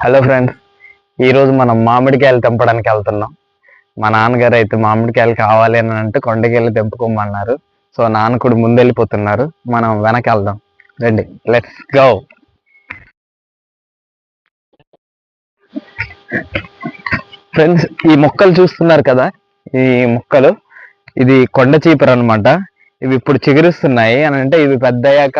Hello friends, ఈరోజు మనం మామిడికాయలు తెంపడానికి వెళ్తున్నాం. మా నాన్నగారు అయితే మామిడికాయలు కావాలి అని అంటే కొండకి వెళ్ళి తెంపుకోమన్నారు. సో నాన్న కూడా ముందెళ్ళిపోతున్నారు, మనం వెనక వెళ్దాం. రండి, లెట్స్ గో. ఫ్రెండ్స్, ఈ మొక్కలు చూస్తున్నారు కదా, ఈ మొక్కలు ఇది కొండ చీపురు అనమాట. ఇవి ఇప్పుడు చిగురిస్తున్నాయి అని అంటే ఇవి పెద్ద అయ్యాక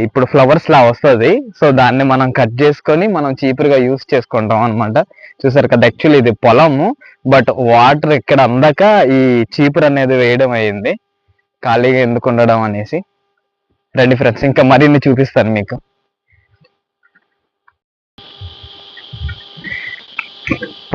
ఇప్పుడు ఫ్లవర్స్ లా వస్తుంది. సో దాన్ని మనం కట్ చేసుకొని మనం చీపురుగా యూస్ చేసుకుంటాం అనమాట. చూసారు కదా, యాక్చువల్లీ ఇది పొలము, బట్ వాటర్ ఇక్కడ అందక ఈ చీపురు అనేది వేయడం అయింది, ఖాళీగా ఎందుకు ఉండడం అనేసి. రండి ఫ్రెండ్స్, ఇంకా మరిన్ని చూపిస్తాను మీకు.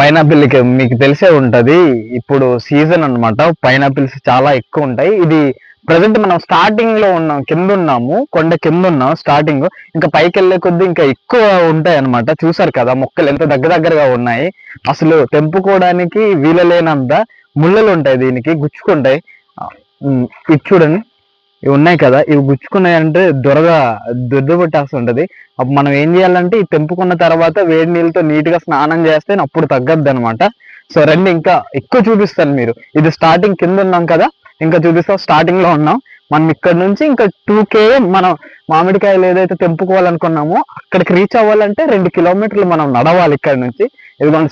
పైనాపిల్కి మీకు తెలిసే ఉంటది, ఇప్పుడు సీజన్ అనమాట. పైనాపిల్స్ చాలా ఎక్కువ ఉంటాయి. ఇది ప్రజెంట్ మనం స్టార్టింగ్ లో ఉన్నాం, కింద ఉన్నాము, కొండ కింద ఉన్నాం స్టార్టింగ్. ఇంకా పైకి వెళ్ళే కొద్దీ ఇంకా ఎక్కువ ఉంటాయి అనమాట. చూసారు కదా మొక్కలు ఎంత దగ్గరగా ఉన్నాయి, అసలు తెంపుకోవడానికి వీలలేనంత ముళ్ళలు ఉంటాయి, దీనికి గుచ్చుకుంటాయి. ఇది చూడండి, ఇవి ఉన్నాయి కదా, ఇవి గుచ్చుకున్నాయి అంటే దురద పట్టేస్తుంటది. అప్పుడు మనం ఏం చేయాలంటే ఈ తెంపుకున్న తర్వాత వేడి నీళ్ళతో నీట్ గా స్నానం చేస్తే అప్పుడు తగ్గద్దు అనమాట. సో రండి, ఇంకా ఎక్కువ చూపిస్తాను. మీరు ఇది స్టార్టింగ్ కింద ఉన్నాం కదా, ఇంకా చూపిస్తాం. స్టార్టింగ్ లో ఉన్నాం మనం. ఇక్కడ నుంచి ఇంకా 2 km మనం మామిడికాయలు ఏదైతే తెంపుకోవాలనుకున్నామో అక్కడికి రీచ్ అవ్వాలంటే 2 కిలోమీటర్లు మనం నడవాలి ఇక్కడ నుంచి. ఇదిగోండి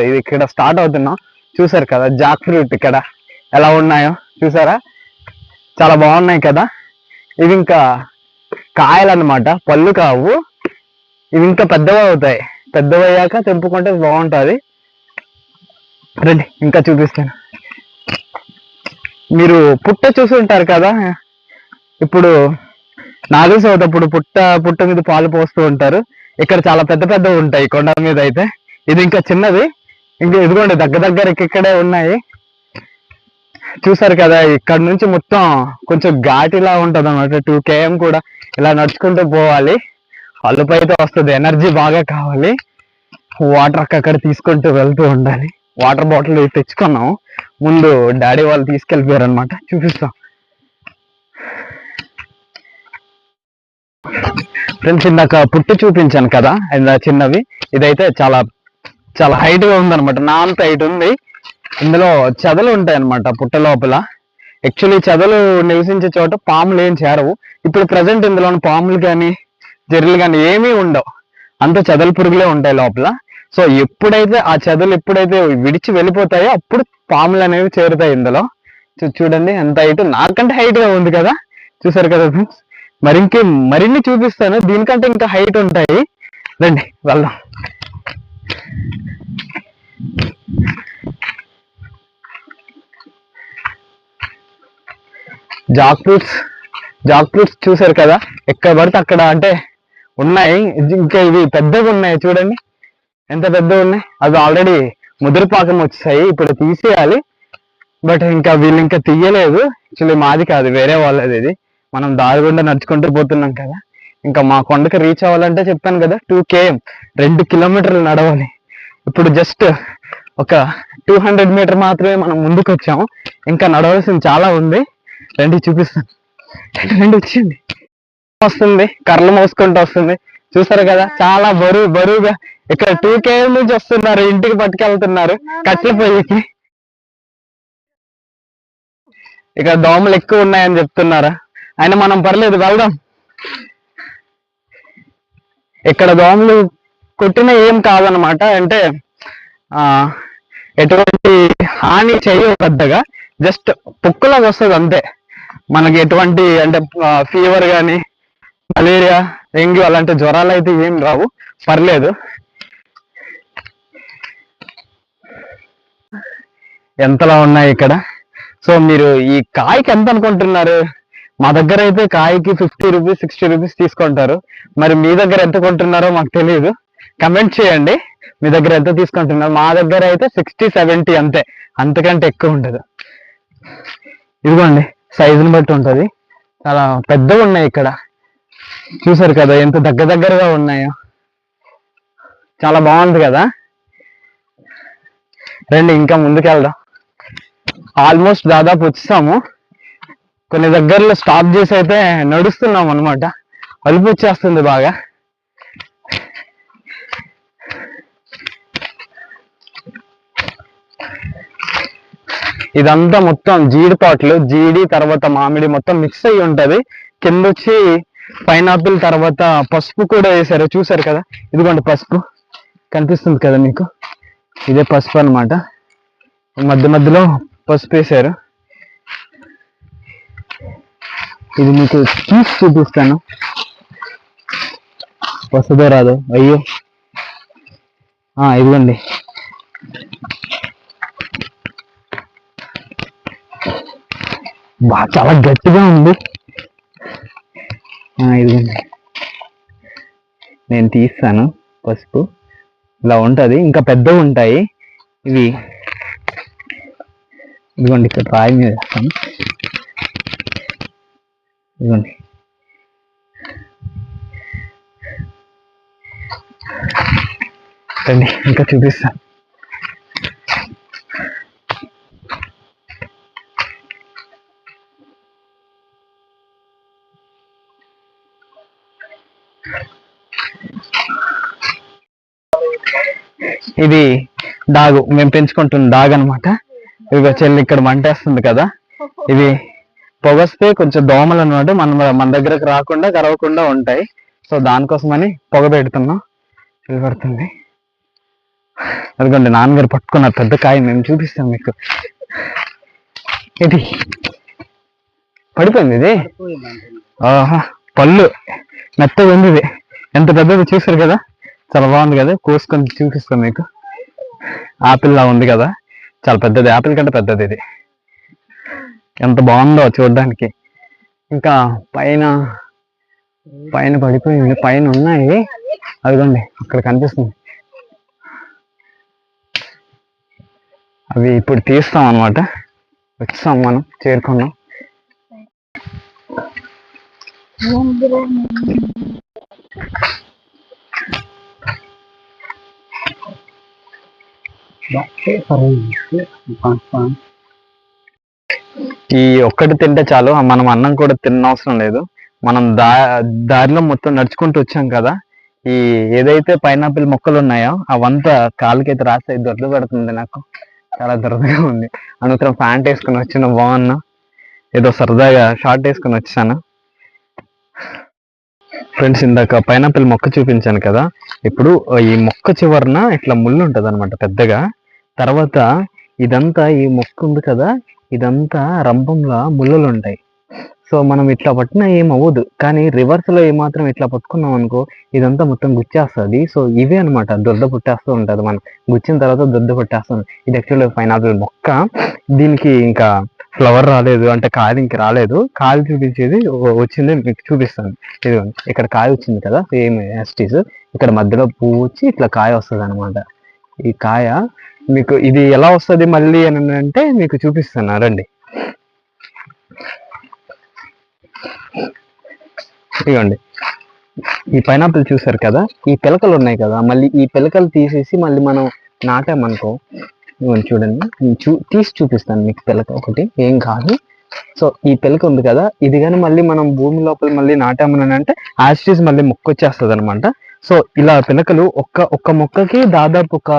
ఇది ఇక్కడ స్టార్ట్ అవుతున్నాం. చూసారు కదా జాక్ ఫ్రూట్ ఇక్కడ ఎలా ఉన్నాయో చూసారా, చాలా బాగున్నాయి కదా. ఇవి ఇంకా కాయలు అనమాట, పళ్ళు కావు. ఇవి ఇంకా పెద్దవి అవుతాయి, పెద్దవయ్యాక తెంపుకుంటే బాగుంటుంది. రండి, ఇంకా చూపిస్తాను. మీరు పుట్ట చూసి ఉంటారు కదా, ఇప్పుడు నాగుల చవితప్పుడు పుట్ట మీద పాలు పోస్తూ ఉంటారు. ఇక్కడ చాలా పెద్ద ఉంటాయి కొండ మీద అయితే. ఇది ఇంకా చిన్నది, ఇంకా ఇదిగోండి దగ్గరకి ఇక్కడే ఉన్నాయి. చూసారు కదా, ఇక్కడ నుంచి మొత్తం కొంచెం ఘాటిలా ఉంటది అన్నమాట. 2 km కూడా ఇలా నడుచుకుంటూ పోవాలి. అల్లుపు అయితే వస్తుంది, ఎనర్జీ బాగా కావాలి. వాటర్ అక్కడ తీసుకుంటూ వెళ్తూ ఉండాలి. వాటర్ బాటిల్ తెచ్చుకున్నాం, ముందు డాడీ వాళ్ళు తీసుకెళ్ళిపోయారు అనమాట. చూపిస్తాం ఫ్రెండ్స్. ఇందాక పుట్టు చూపించాను కదా, చిన్నవి. ఇదైతే చాలా చాలా హైట్ గా ఉందన్నమాట, నా అంత హైట్ ఉంది. ఇందులో చెదలు ఉంటాయి అనమాట పుట్ట లోపల. యాక్చువల్లీ చెదలు నివసించే చోట పాములు ఏం చేరవు. ఇప్పుడు ప్రజెంట్ ఇందులో పాములు కానీ జర్రెలు కానీ ఏమీ ఉండవు, అంత చెదల పురుగులే ఉంటాయి లోపల. సో ఎప్పుడైతే ఆ చెదలు విడిచి వెళ్ళిపోతాయో అప్పుడు పాములు అనేవి చేరుతాయి ఇందులో. చూడండి ఎంత హైట్, నాకంటే హైట్ గా ఉంది కదా, చూసారు కదా ఫ్రెండ్స్. మరిన్ని చూపిస్తాను, దీనికంటే ఇంకా హైట్ ఉంటాయి. రండి వెళ్దాం. జాక్ ఫ్రూట్స్ చూసారు కదా, ఎక్కడ పడితే అక్కడ అంటే ఉన్నాయి. ఇంకా ఇవి పెద్దగా ఉన్నాయి, చూడండి ఎంత పెద్దగా ఉన్నాయి. అవి ఆల్రెడీ ముదిరిపాకం వచ్చాయి, ఇప్పుడు తీసేయాలి. బట్ ఇంకా వీళ్ళు ఇంకా తీయలేదు. యాక్చువల్లీ మాది కాదు, వేరే వాళ్ళది. ఇది మనం దారి గుండా నడుచుకుంటూ పోతున్నాం కదా. ఇంకా మా కొండకి రీచ్ అవ్వాలంటే చెప్పాను కదా 2 km 2 కిలోమీటర్లు నడవాలి. ఇప్పుడు జస్ట్ ఒక 200 మీటర్ మాత్రమే మనం ముందుకు వచ్చాము, ఇంకా నడవలసింది చాలా ఉంది. రండి చూపిస్తాను. రండి, వచ్చింది వస్తుంది, కర్రలు మోసుకుంటూ వస్తుంది. చూసారు కదా, చాలా బరువుగా. ఇక్కడ 2 km నుంచి వస్తున్నారు, ఇంటికి పట్టుకెళ్తున్నారు కట్టెల పొయ్యికి. ఇక్కడ దోమలు ఎక్కువ ఉన్నాయని చెప్తున్నారా, అయినా మనం పర్లేదు వెళ్దాం. ఇక్కడ దోమలు కొట్టిన ఏం కాదనమాట, అంటే ఎటువంటి హాని చేయవు పెద్దగా, జస్ట్ పొక్కులాగా వస్తుంది అంతే. మనకి ఎటువంటి అంటే ఫీవర్ కానీ మలేరియా డెంగ్యూ అలాంటి జ్వరాలు అయితే ఏం రావు, పర్లేదు. ఎంతలా ఉన్నాయి ఇక్కడ. సో మీరు ఈ కాయకి ఎంత అనుకుంటున్నారు? మా దగ్గర అయితే కాయకి 50 రూపీస్ 60 రూపీస్ తీసుకుంటారు. మరి మీ దగ్గర ఎంత కొంటున్నారో మాకు తెలియదు, కమెంట్ చేయండి. మీ దగ్గర ఎంత తీసుకుంటున్నారు? మా దగ్గర అయితే 60-70 అంతే, అంతకంటే ఎక్కువ ఉండదు. ఇదిగోండి, సైజుని బట్టి ఉంటుంది. చాలా పెద్దగా ఉన్నాయి ఇక్కడ, చూసారు కదా ఎంత దగ్గరగా ఉన్నాయో, చాలా బాగుంది కదా. రండి ఇంకా ముందుకు వెళ్దాం. ఆల్మోస్ట్ దాదాపు వచ్చేసాము. కొన్ని దగ్గరలో స్టాప్ చేసి అయితే నడుస్తున్నాం అనమాట, అలుపు వచ్చేస్తుంది బాగా. ఇదంతా మొత్తం జీడి తోటలు, జీడి తర్వాత మామిడి మొత్తం మిక్స్ అయ్యి ఉంటది. కింద వచ్చి పైనాపిల్ తర్వాత పసుపు కూడా వేసారు, చూసారు కదా. ఇదిగోండి పసుపు కనిపిస్తుంది కదా మీకు, ఇదే పసుపు అనమాట. మధ్య మధ్యలో పసుపు వేసారు. ఇది మీకు తీసి చూపిస్తాను, వస్తుందో రాదో. అయ్యో ఇదిగోండి, చాలా గట్టిగా ఉంది. ఇదిగోండి నేను తీస్తాను. పసుపు ఇలా ఉంటది, ఇంకా పెద్దవి ఉంటాయి ఇవి. ఇదిగోండి ఇక్కడ రాయి మీద వేస్తాను. ఇదిగోండి రండి ఇంకా చూపిస్తాను. ఇది డాగు, మేము పెంచుకుంటున్న డాగ్ అనమాట. ఇదిగో చెల్లి ఇక్కడ మంటేస్తుంది కదా, ఇది పొగస్తే కొంచెం దోమలు అనమాట మన దగ్గరకు రాకుండా కరవకుండా ఉంటాయి. సో దానికోసమని పొగ పెడుతున్నాం. ఇది పడుతుంది. అదిగోండి నాన్నగారు పట్టుకున్న పెద్ద కాయ, మేము చూపిస్తాం మీకు. ఇది పడిపోయింది, ఇది పళ్ళు మెత్తగా ఉంది. ఇది ఎంత పెద్దది చూసారు కదా, చాలా బాగుంది కదా. కోసుకొని చూపిస్తాం మీకు. ఆపిల్ లా ఉంది కదా, చాలా పెద్దది, ఆపిల్ కంటే పెద్దది ఇది. ఎంత బాగుందో చూడడానికి. ఇంకా పైన పడిపోయింది, పైన ఉన్నాయి. అదిగోండి అక్కడ కనిపిస్తుంది. అవి ఇప్పుడు తీస్తాం అనమాట. వచ్చాం, మనం చేరుకున్నాం. ఈ ఒక్కటి తింటే చాలు, మనం అన్నం కూడా తినవసరం లేదు. మనం దారిలో మొత్తం నడుచుకుంటూ వచ్చాం కదా, ఈ ఏదైతే పైనాపిల్ మొక్కలు ఉన్నాయో అవంతా కాలుకైతే రాస్తాయి. దొరద పెడుతుంది నాకు, చాలా దురదగా ఉంది. అనుకున్న ప్యాంట్ వేసుకుని వచ్చిన, బాగున్నా ఏదో సరదాగా షార్ట్ వేసుకుని వచ్చాను. ఫ్రెండ్స్, ఇందాక పైనాపిల్ మొక్క చూపించాను కదా, ఇప్పుడు ఈ మొక్క చివరన ఇట్లా ముళ్ళు ఉంటుంది అనమాట పెద్దగా. తర్వాత ఇదంతా ఈ మొక్క ఉంది కదా, ఇదంతా రంపంలో ముళ్ళలు ఉంటాయి. సో మనం ఇట్లా పట్టినా ఏమవ్వదు, కానీ రివర్స్ లో ఏమాత్రం ఇట్లా పట్టుకున్నాం అనుకో, ఇదంతా మొత్తం గుచ్చేస్తుంది. సో ఇవే అనమాట దురద పుట్టేస్తూ ఉంటుంది. మనం గుచ్చిన తర్వాత దురద పుట్టేస్తుంది. ఇది యాక్చువల్లీ పైనాపిల్ మొక్క. దీనికి ఇంకా ఫ్లవర్ రాలేదు, అంటే కాయ ఇంక రాలేదు. కాయ చూపించేది వచ్చింది మీకు చూపిస్తాను. ఇది ఇక్కడ కాయ వచ్చింది కదా, సేమ్ యాస్టీస్. ఇక్కడ మధ్యలో పువ్వు వచ్చి ఇట్లా కాయ వస్తుంది అనమాట. ఈ కాయ మీకు ఇది ఎలా వస్తుంది మళ్ళీ అని అంటే మీకు చూపిస్తాను, రండి. ఇదిగోండి ఈ పైనాపిల్ చూసారు కదా, ఈ పిలకలు ఉన్నాయి కదా, మళ్ళీ ఈ పిలకలు తీసేసి మళ్ళీ మనం నాటామనుకో, చూడండి తీసి చూపిస్తాను మీకు. పిలక ఒకటి ఏం కాదు. సో ఈ పిలక ఉంది కదా, ఇది కానీ మళ్ళీ మనం భూమి లోపల మళ్ళీ నాటామని అంటే యాస్టీస్ మళ్ళీ మొక్క వచ్చేస్తుంది అనమాట. సో ఇలా పిలకలు ఒక్క మొక్కకి దాదాపు ఒక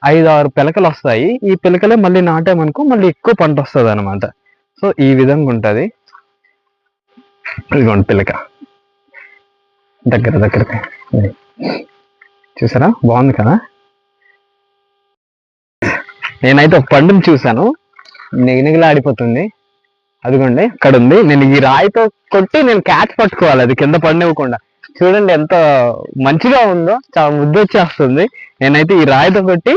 5-6 పిలకలు వస్తాయి. ఈ పిలకలే మళ్ళీ నాటామనుకో మళ్ళీ ఎక్కువ పంట వస్తుంది అనమాట. సో ఈ విధంగా ఉంటది. ఇదిగోండి పిలక దగ్గరికి చూసారా, బాగుంది కదా. నేనైతే ఒక పండుని చూసాను, నిగనిగలాడిపోతుంది. అదిగోండి అక్కడ ఉంది. నేను ఈ రాయితో కొట్టి నేను క్యాచ్ పట్టుకోవాలి, అది కింద పడినివ్వకుండా. చూడండి ఎంత మంచిగా ఉందో, చాలా ముద్దు వచ్చేస్తుంది. నేనైతే ఈ రాయితో కొట్టి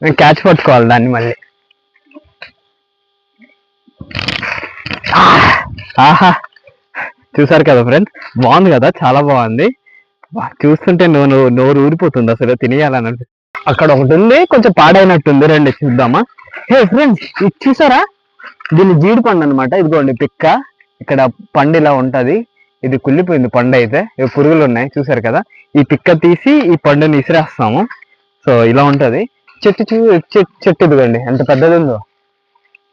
నేను క్యాచ్ పట్టుకోవాలి దాన్ని మళ్ళీ. ఆహా, చూసారు కదా ఫ్రెండ్స్, బాగుంది కదా, చాలా బాగుంది. చూస్తుంటే నోరు ఊరిపోతుంది అసలు, తినేయాలని. అక్కడ ఒకటి ఉంది, కొంచెం పాడైనట్టుంది, రండి చూద్దామా. హే ఫ్రెండ్స్, ఇది చూసారా, దీన్ని జీడి పండు అనమాట. ఇదిగోండి పిక్క, ఇక్కడ పండు ఇలా ఉంటది. ఇది కుళ్ళిపోయింది పండు అయితే, ఇవి పురుగులు ఉన్నాయి చూసారు కదా. ఈ పిక్క తీసి ఈ పండుని ఇసిరేస్తాము. సో ఇలా ఉంటది. చెట్టు ఇదిగోండి ఎంత పెద్దది ఉందో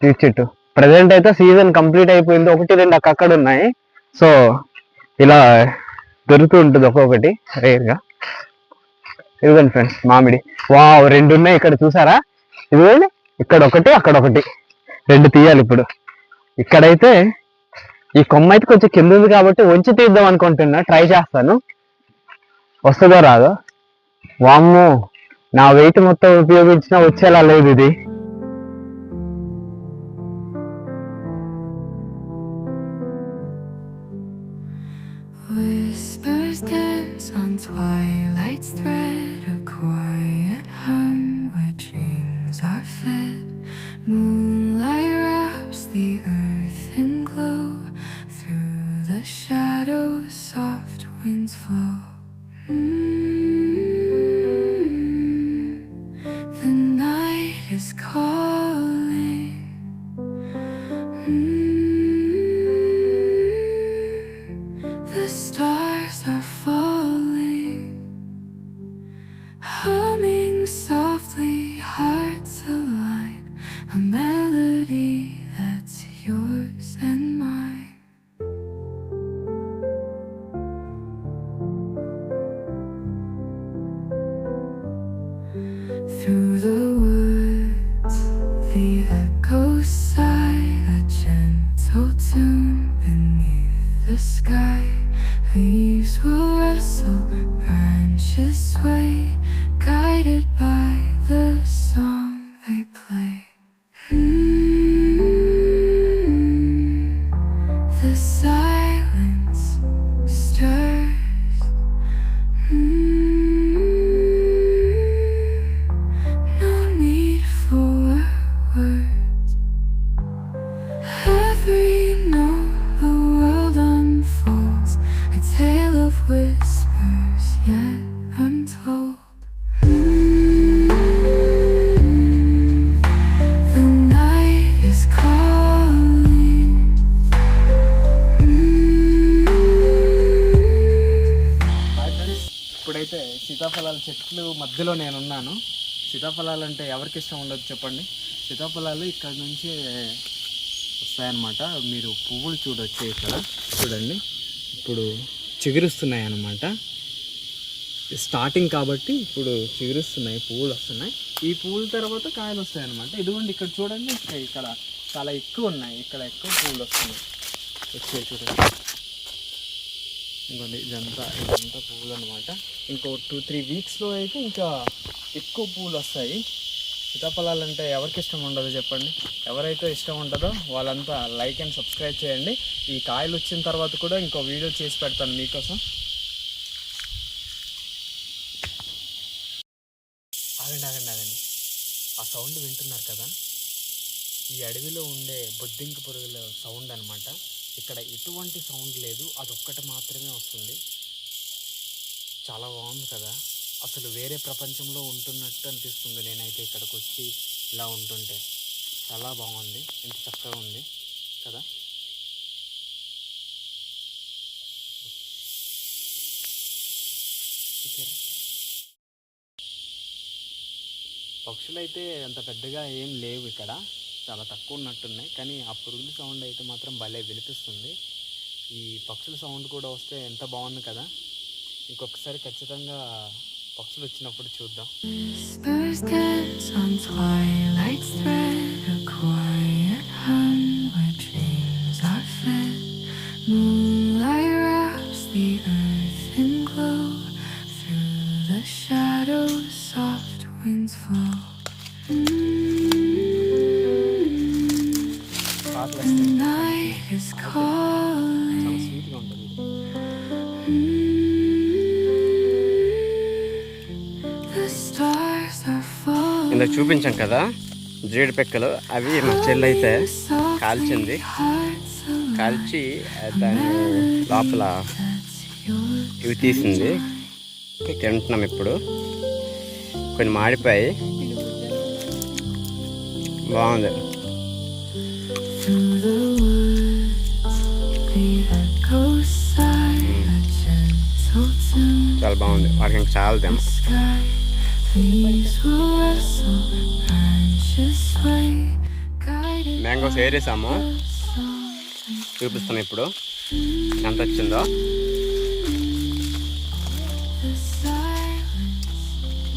ఈ చెట్టు. ప్రజెంట్ అయితే సీజన్ కంప్లీట్ అయిపోయింది, 1-2 అక్కడ ఉన్నాయి. సో ఇలా దొరుకుతూ ఉంటుంది ఒక్కొక్కటి రేర్గా. ఇదిగోండి ఫ్రెండ్స్ మామిడి, 2 ఉన్నాయి ఇక్కడ చూసారా. ఇదిగోండి ఇక్కడ ఒకటి అక్కడ ఒకటి 2 తీయాలి ఇప్పుడు. ఇక్కడైతే ఈ కొమ్మ అయితే కొంచెం కింద ఉంది కాబట్టి వంచి తీద్దాం అనుకుంటున్నా, ట్రై చేస్తాను, వస్తుందో రాదో. వామ్మో, నా వెయిట్ మొత్తం ఉపయోగించినా వచ్చేలా లేదు ఇది. Whispers dance on twilight's thread, a quiet hum where dreams are fed. Moonlight wraps the earth in glow, through the shadows soft winds flow. The night is calling. The stars are falling, humming softly, hearts align, a melody that's yours and mine. Through the woods, the echoes sigh, a gentle tune beneath the sky. Leaves will rustle, branches sway, guided by the song they play. The silence stirs. No need for words. Every note the world unfolds, a tale of whispers yet untold. The night is calling. ఇప్పుడైతే సీతాఫలాల చెట్లు మధ్యలో నేనున్నాను. సీతాఫలాలు అంటే ఎవరికి ఇష్టం ఉండదు చెప్పండి. సీతాఫలాలు ఇక్కడ నుంచి వస్తాయన్నమాట. మీరు పువ్వులు చూడొచ్చు, ఇక్కడ చూడండి, ఇప్పుడు చిగురుస్తున్నాయి అన్నమాట. స్టార్టింగ్ కాబట్టి ఇప్పుడు చిగురుస్తున్నాయి, పువ్వులు వస్తున్నాయి. ఈ పువ్వుల తర్వాత కాయలు వస్తాయి అన్నమాట. ఇదిగోండి ఇక్కడ చూడండి, ఇక్కడ చాలా ఎక్కువ ఉన్నాయి, ఇక్కడ ఎక్కువ పువ్వులు వస్తున్నాయి. వచ్చాయి చూడండి, ఇంకోండి ఇదంతా పువ్వులు అనమాట. ఇంకో 2-3 వీక్స్లో అయితే ఇంకా ఎక్కువ పువ్వులు వస్తాయి. సీతాఫలాలు అంటే ఎవరికి ఇష్టం ఉండదు చెప్పండి. ఎవరైతే ఇష్టం ఉంటుందో వాళ్ళంతా లైక్ అండ్ సబ్స్క్రైబ్ చేయండి. ఈ కాయలు వచ్చిన తర్వాత కూడా ఇంకో వీడియో చేసి పెడతాను మీకోసం. ఆగండి, ఆ సౌండ్ వింటున్నారు కదా, ఈ అడవిలో ఉండే బొద్దింక పురుగుల సౌండ్ అనమాట. ఇక్కడ ఎటువంటి సౌండ్ లేదు, అదొక్కటి మాత్రమే వస్తుంది. చాలా బాగుంది కదా, అసలు వేరే ప్రపంచంలో ఉంటున్నట్టు అనిపిస్తుంది. నేనైతే ఇక్కడికి వచ్చి ఇలా ఉంటుంటే చాలా బాగుంది, ఎంత చక్కగా ఉంది కదా. పక్షులు అయితే అంత పెద్దగా ఏం లేవు ఇక్కడ, చాలా తక్కువ ఉన్నట్టున్నాయి. కానీ ఆ పురుగుల సౌండ్ అయితే మాత్రం భలే వినిపిస్తుంది. ఈ పక్షుల సౌండ్ కూడా వస్తే ఎంత బాగుంది కదా. ఇంకొకసారి ఖచ్చితంగా పక్షులు వచ్చినప్పుడు చూద్దాం. Whispers dance on twilight's thread, a quiet hum where dreams are fed. Moonlight wraps the earth in glow, through the shadows soft winds flow. The night is calling. చాలా స్వీట్గా ఉంటుంది. The stars are falling. ఇందులో చూపించాం కదా జీడి పెక్కలు, అవి మా చెల్లి అయితే కాల్చింది. కాల్చి దాని లోపల ఇవి తీసింది, తింటున్నాం ఇప్పుడు. కొన్ని మాడిపోయి బాగుంది. చాలా బాగుంది, వాడికి ఇంకా చాలా తిన. మ్యాంగోస్ ఏరేసాము, చూపిస్తాను ఇప్పుడు ఎంత వచ్చిందో.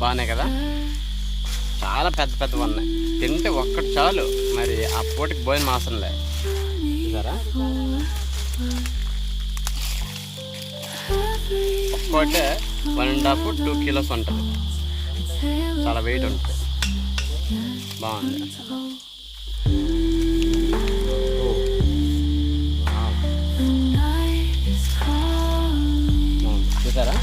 బాగున్నాయి కదా. చాలా పెద్ద పెద్దవి ఉన్నాయి. తింటే ఒక్కటి చాలు, మరి ఆ పూటకి భోజనం అవసరం లే. చూసారా, ఒక్కోటే 1.5-2 కిలోస్ ఉంటుంది. చాలా వెయిట్ ఉంటుంది. బాగుంది. చూసారా,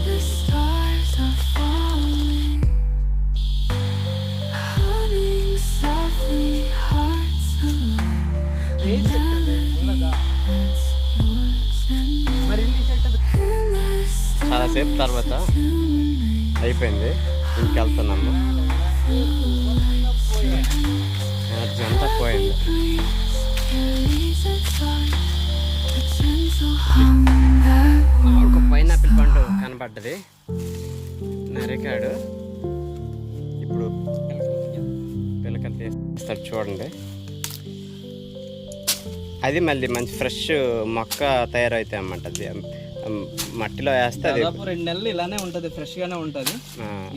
The stars are falling, humming softly, hearts alone. That's yours and endless చాలాసేపు తర్వాత అయిపోయింది. ఇంటికి వెళ్తున్నాము. ఎనర్జీ అంతా పోయింది. carries a thought, a gentle hum that ఒక పైనాపిల్ పండు కనపడ్డది, నరికాడు. ఇప్పుడు పిల్లకలు తీస్తాడు చూడండి. అది మళ్ళీ మంచి ఫ్రెష్ మొక్క తయారవుతాయి అన్నమాట. అది మట్టిలో వేస్తే అది దాదాపు 2 నెలలు ఇలానే ఉంటుంది, ఫ్రెష్గానే ఉంటుంది.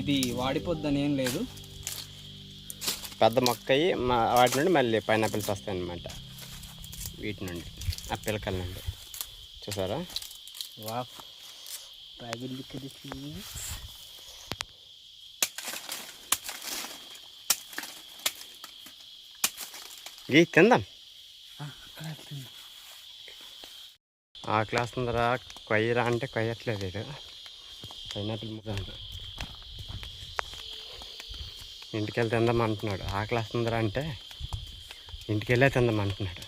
ఇది వాడిపోద్దని ఏం లేదు. పెద్ద మొక్క అయ్యి వాటి నుండి మళ్ళీ పైనాపిల్స్ వస్తాయి అన్నమాట. వీటి నుండి, ఆ పిలకల నుండి. చూసారా, గీ తిందాం. ఆ క్లాస్ ఉందరా, కొయ్యరా అంటే కొయ్యట్లేదు. వీడు పైనాపిల్ ముద్ద ఇంటికి వెళ్ళి తిందాం అంటున్నాడు. ఆ క్లాస్ ఉందరా అంటే ఇంటికి వెళ్ళే తిందాం అంటున్నాడు.